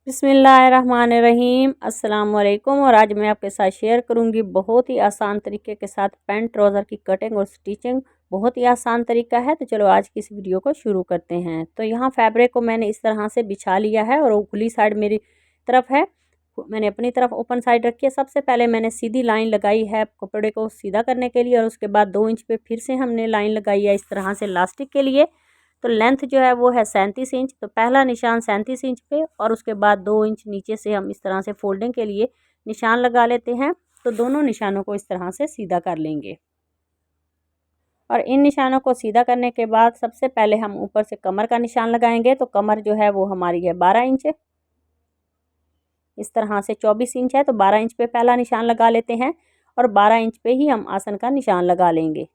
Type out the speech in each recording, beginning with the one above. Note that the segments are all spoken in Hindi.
बिस्मिल्लाहिर्रहमानिर्रहीम अस्सलाम वालेकुम। और आज मैं आपके साथ शेयर करूंगी बहुत ही आसान तरीके के साथ पैंट ट्राउज़र की कटिंग और स्टिचिंग। बहुत ही आसान तरीका है। तो चलो आज की इस वीडियो को शुरू करते हैं। तो यहाँ फैब्रिक को मैंने इस तरह से बिछा लिया है और खुली साइड मेरी तरफ है, मैंने अपनी तरफ ओपन साइड रखी है। सबसे पहले मैंने सीधी लाइन लगाई है कपड़े को सीधा करने के लिए और उसके बाद 2 इंच पे फिर से हमने लाइन लगाई है इस तरह से लास्टिक के लिए। तो लेंथ जो है वो है 37 इंच। तो पहला निशान 37 इंच पे और उसके बाद 2 इंच नीचे से हम इस तरह से फोल्डिंग के लिए निशान लगा लेते हैं। तो दोनों निशानों को इस तरह से सीधा कर लेंगे और इन निशानों को सीधा करने के बाद सबसे पहले हम ऊपर से कमर का निशान लगाएंगे। तो कमर जो है वो हमारी है 12 इंच, इस तरह से 24 इंच है तो 12 इंच पे पहला निशान लगा लेते हैं और 12 इंच पे ही हम आसन का निशान लगा लेंगे।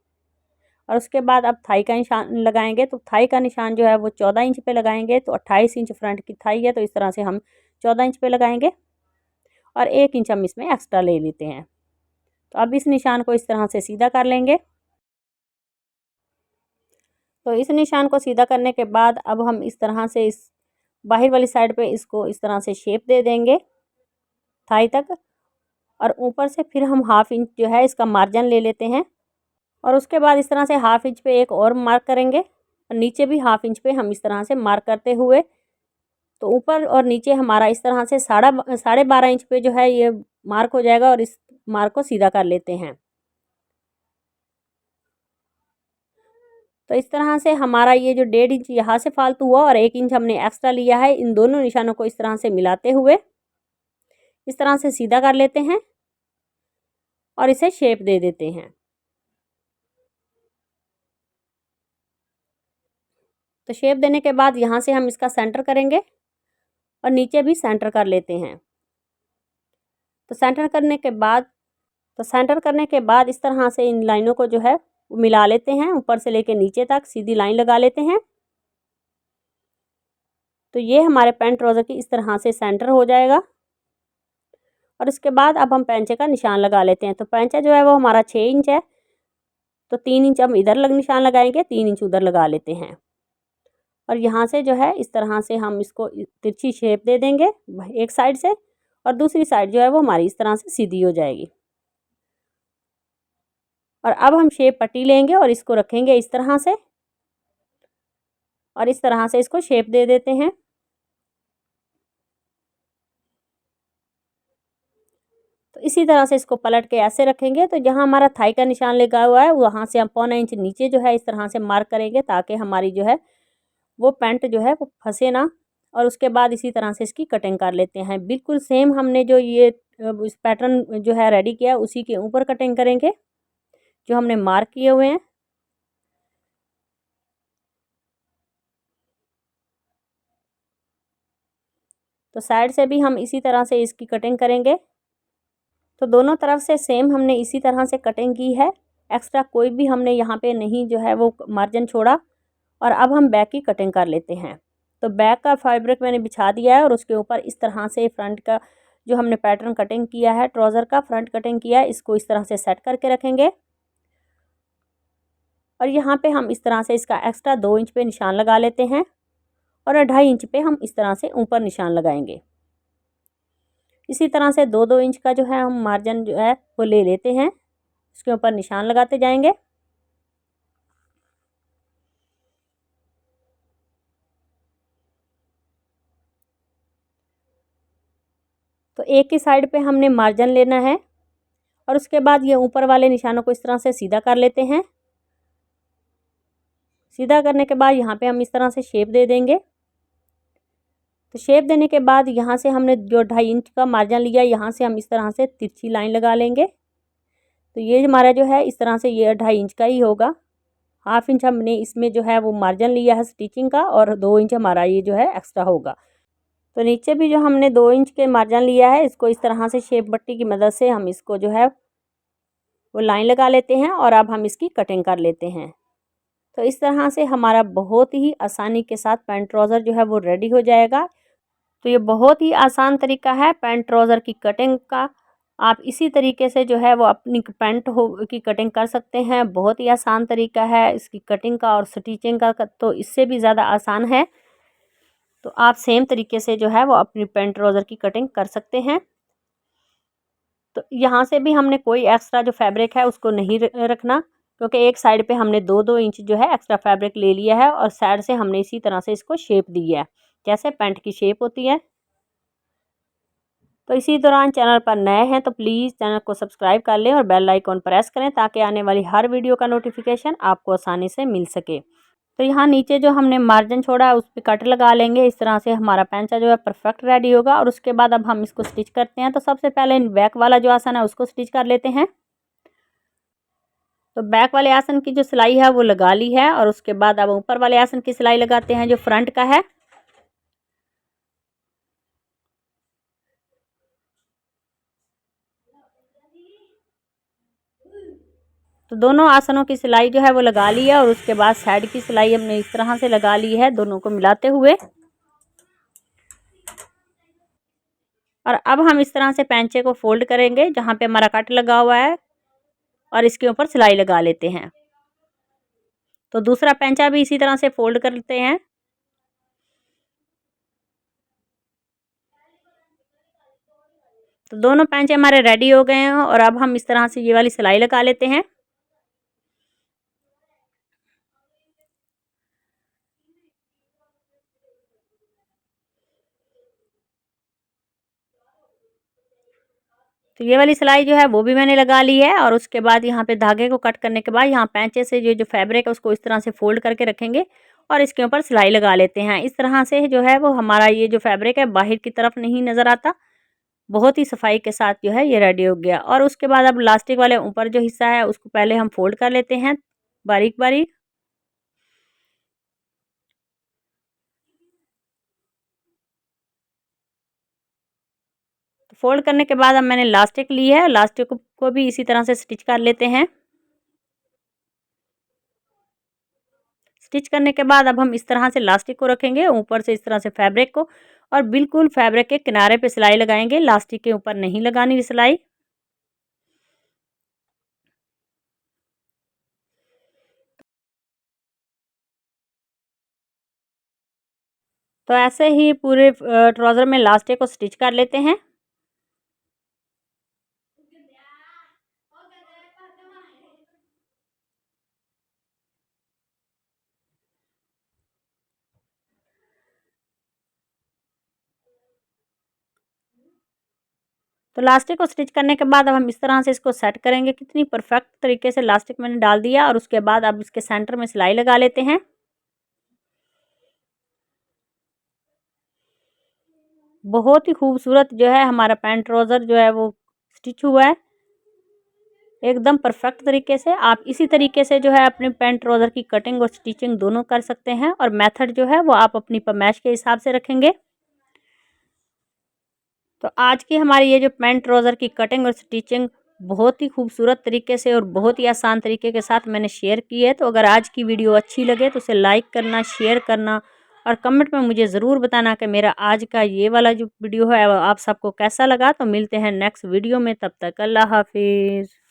और उसके बाद अब थाई का निशान लगाएंगे। तो थाई का निशान जो है वो 14 इंच पे लगाएंगे। तो 28 इंच फ्रंट की थाई है तो इस तरह से हम 14 इंच पे लगाएंगे और 1 इंच हम इसमें एक्स्ट्रा ले लेते हैं। तो अब इस निशान को इस तरह से सीधा कर लेंगे। तो इस निशान को सीधा करने के बाद अब हम इस तरह से इस बाहर वाली साइड पे इसको इस तरह से शेप दे देंगे थाई तक और ऊपर से फिर हम 1/2 इंच जो है इसका मार्जिन ले लेते हैं और उसके बाद इस तरह से 1/2 इंच पे एक और मार्क करेंगे और नीचे भी 1/2 इंच पे हम इस तरह से मार्क करते हुए तो ऊपर और नीचे हमारा इस तरह से 12.5 इंच पे जो है ये मार्क हो जाएगा और इस मार्क को सीधा कर लेते हैं। तो इस तरह से हमारा ये जो 1.5 इंच यहाँ से फालतू हुआ और 1 इंच हमने एक्स्ट्रा लिया है, इन दोनों निशानों को इस तरह से मिलाते हुए इस तरह से सीधा कर लेते हैं और इसे शेप दे देते हैं। तो शेप देने के बाद यहाँ से हम इसका सेंटर करेंगे और नीचे भी सेंटर कर लेते हैं। तो सेंटर करने के बाद इस तरह से इन लाइनों को जो है वो मिला लेते हैं, ऊपर से लेके नीचे तक सीधी लाइन लगा लेते हैं। तो ये हमारे पैंट ट्राउज़र की इस तरह से सेंटर हो जाएगा और इसके बाद अब हम पैंचे का निशान लगा लेते हैं। तो पैंचा जो है वो हमारा 6 इंच है तो 3 इंच हम इधर निशान लगाएंगे, 3 इंच उधर लगा लेते हैं और यहाँ से जो है इस तरह से हम इसको तिरछी शेप दे देंगे एक साइड से और दूसरी साइड जो है वो हमारी इस तरह से सीधी हो जाएगी। और अब हम शेप पट्टी लेंगे और इसको रखेंगे इस तरह से और इस तरह से इसको शेप दे देते हैं। तो इसी तरह से इसको पलट के ऐसे रखेंगे। तो जहाँ हमारा थाई का निशान लगा हुआ है वहाँ से हम 1/4 इंच नीचे जो है इस तरह से मार्क करेंगे ताकि हमारी जो है वो पैंट जो है वो फंसे ना। और उसके बाद इसी तरह से इसकी कटिंग कर लेते हैं। बिल्कुल सेम हमने जो ये इस पैटर्न जो है रेडी किया उसी के ऊपर कटिंग करेंगे जो हमने मार्क किए हुए हैं। तो साइड से भी हम इसी तरह से इसकी कटिंग करेंगे। तो दोनों तरफ से सेम हमने इसी तरह से कटिंग की है, एक्स्ट्रा कोई भी हमने यहाँ पे नहीं जो है वो मार्जिन छोड़ा। और अब हम बैक की कटिंग कर लेते हैं। तो बैक का फैब्रिक मैंने बिछा दिया है और उसके ऊपर इस तरह से फ्रंट का जो हमने पैटर्न कटिंग किया है ट्राउज़र का फ्रंट कटिंग किया है इसको इस तरह से सेट करके रखेंगे और यहाँ पे हम इस तरह से इसका एक्स्ट्रा 2 इंच पे निशान लगा लेते हैं और 2.5 इंच पे हम इस तरह से ऊपर निशान लगाएंगे। इसी तरह से 2-2 इंच का जो है हम मार्जिन जो है वो ले लेते हैं, इसके ऊपर निशान लगाते जाएंगे। तो एक ही साइड पे हमने मार्जिन लेना है और उसके बाद ये ऊपर वाले निशानों को इस तरह से सीधा कर लेते हैं। सीधा करने के बाद यहाँ पे हम इस तरह से शेप दे देंगे। तो शेप देने के बाद यहाँ से हमने जो 2.5 इंच का मार्जिन लिया यहाँ से हम इस तरह से तिरछी लाइन लगा लेंगे। तो ये हमारा जो है इस तरह से ये 2.5 इंच का ही होगा। 1/2 इंच हमने इसमें जो है वो मार्जिन लिया है स्टिचिंग का और 2 इंच हमारा ये जो है एक्स्ट्रा होगा। तो नीचे भी जो हमने 2 इंच के मार्जिन लिया है इसको इस तरह से शेप बट्टी की मदद से हम इसको जो है वो लाइन लगा लेते हैं और अब हम इसकी कटिंग कर लेते हैं। तो इस तरह से हमारा बहुत ही आसानी के साथ पैंट ट्राउज़र जो है वो रेडी हो जाएगा। तो ये बहुत ही आसान तरीका है पैंट ट्राउज़र की कटिंग का। आप इसी तरीके से जो है वो अपनी पैंट हो की कटिंग कर सकते हैं। बहुत ही आसान तरीका है इसकी कटिंग का और स्टिचिंग का तो इससे भी ज़्यादा आसान है। तो आप सेम तरीके से जो है वो अपनी पैंट ट्राउज़र की कटिंग कर सकते हैं। तो यहाँ से भी हमने कोई एक्स्ट्रा जो फैब्रिक है उसको नहीं रखना, क्योंकि एक साइड पे हमने 2-2 इंच जो है एक्स्ट्रा फैब्रिक ले लिया है और साइड से हमने इसी तरह से इसको शेप दी है, जैसे पैंट की शेप होती है। तो इसी दौरान चैनल पर नए हैं तो प्लीज़ चैनल को सब्सक्राइब कर लें और बेल आइकॉन प्रेस करें, ताकि आने वाली हर वीडियो का नोटिफिकेशन आपको आसानी से मिल सके। तो यहाँ नीचे जो हमने मार्जिन छोड़ा है उस पर कट लगा लेंगे। इस तरह से हमारा पैंचा जो है परफेक्ट रेडी होगा। और उसके बाद अब हम इसको स्टिच करते हैं। तो सबसे पहले बैक वाला जो आसन है उसको स्टिच कर लेते हैं। तो बैक वाले आसन की जो सिलाई है वो लगा ली है और उसके बाद अब ऊपर वाले आसन की सिलाई लगाते हैं जो फ्रंट का है। तो दोनों आसनों की सिलाई जो है वो लगा ली है और उसके बाद साइड की सिलाई हमने इस तरह से लगा ली है, दोनों को मिलाते हुए। और अब हम इस तरह से पैंचे को फोल्ड करेंगे जहाँ पे हमारा कट लगा हुआ है और इसके ऊपर सिलाई लगा लेते हैं। तो दूसरा पैंचा भी इसी तरह से फोल्ड करते हैं। तो दोनों पैंचे हमारे रेडी हो गए हैं और अब हम इस तरह से ये वाली सिलाई लगा लेते हैं। तो ये वाली सिलाई जो है वो भी मैंने लगा ली है और उसके बाद यहाँ पे धागे को कट करने के बाद यहाँ पैंचे से जो फैब्रिक है उसको इस तरह से फोल्ड करके रखेंगे और इसके ऊपर सिलाई लगा लेते हैं। इस तरह से जो है वो हमारा ये जो फैब्रिक है बाहर की तरफ नहीं नज़र आता, बहुत ही सफाई के साथ जो है ये रेडी हो गया। और उसके बाद अब लास्टिक वाले ऊपर जो हिस्सा है उसको पहले हम फोल्ड कर लेते हैं बारीक बारीक। फोल्ड करने के बाद अब मैंने लास्टिक ली है, लास्टिक को भी इसी तरह से स्टिच कर लेते हैं। स्टिच करने के बाद अब हम इस तरह से लास्टिक को रखेंगे ऊपर से इस तरह से फैब्रिक को और बिल्कुल फैब्रिक के किनारे पे सिलाई लगाएंगे, लास्टिक के ऊपर नहीं लगानी सिलाई। तो ऐसे ही पूरे ट्राउज़र में लास्टिक को स्टिच कर लेते हैं। तो लास्टिक को स्टिच करने के बाद अब हम इस तरह से इसको सेट करेंगे। कितनी परफेक्ट तरीके से लास्टिक मैंने डाल दिया और उसके बाद अब इसके सेंटर में सिलाई लगा लेते हैं। बहुत ही खूबसूरत जो है हमारा पैंट ट्राउज़र जो है वो स्टिच हुआ है एकदम परफेक्ट तरीके से। आप इसी तरीके से जो है अपने पैंट ट्राउज़र की कटिंग और स्टिचिंग दोनों कर सकते हैं और मेथड जो है वो आप अपनी फरमाइश के हिसाब से रखेंगे। तो आज की हमारी ये जो पैंट ट्राउज़र की कटिंग और स्टिचिंग बहुत ही खूबसूरत तरीके से और बहुत ही आसान तरीके के साथ मैंने शेयर की है। तो अगर आज की वीडियो अच्छी लगे तो उसे लाइक करना, शेयर करना और कमेंट में मुझे ज़रूर बताना कि मेरा आज का ये वाला जो वीडियो है आप सबको कैसा लगा। तो मिलते हैं नेक्स्ट वीडियो में, तब तक अल्लाह हाफिज़।